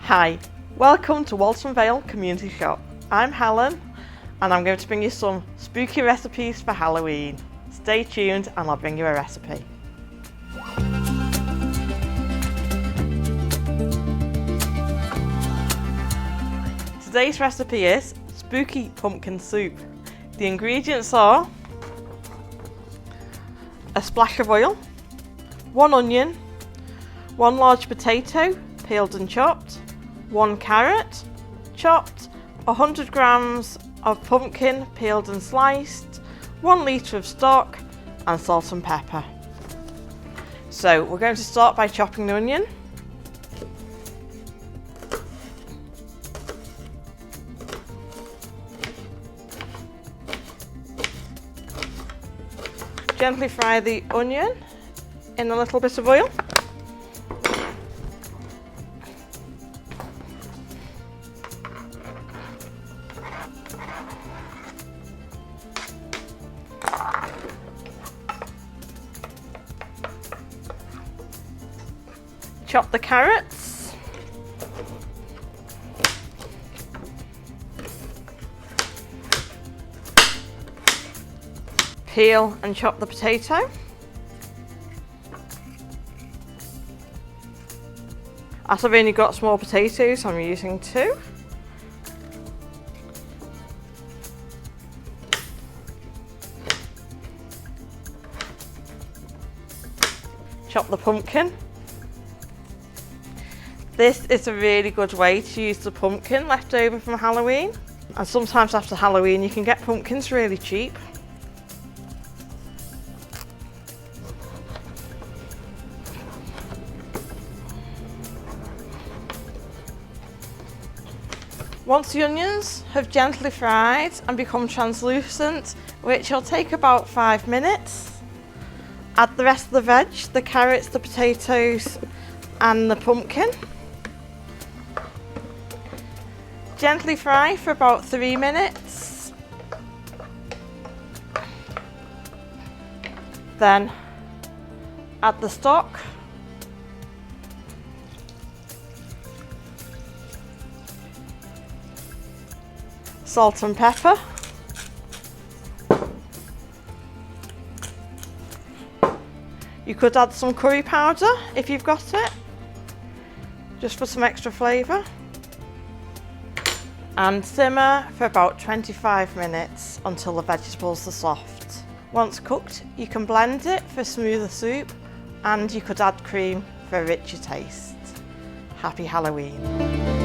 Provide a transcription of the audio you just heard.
Hi, welcome to Walton Vale Community Shop. I'm Helen and I'm going to bring you some spooky recipes for Halloween. Stay tuned and I'll bring you a recipe. Today's recipe is spooky pumpkin soup. The ingredients are a splash of oil, 1 onion, 1 large potato peeled and chopped, 1 carrot chopped, 100 grams of pumpkin peeled and sliced, 1 litre of stock and salt and pepper. So we're going to start by chopping the onion. Gently fry the onion in a little bit of oil. Chop the carrots. Peel and chop the potato. As I've only got small potatoes, I'm using 2. Chop the pumpkin. This is a really good way to use the pumpkin left over from Halloween. And sometimes after Halloween you can get pumpkins really cheap. Once the onions have gently fried and become translucent, which will take about 5 minutes, add the rest of the veg, the carrots, the potatoes and the pumpkin. Gently fry for about 3 minutes. Then add the stock. Salt and pepper. You could add some curry powder if you've got it, just for some extra flavour. And simmer for about 25 minutes until the vegetables are soft. Once cooked, you can blend it for smoother soup and you could add cream for a richer taste. Happy Halloween!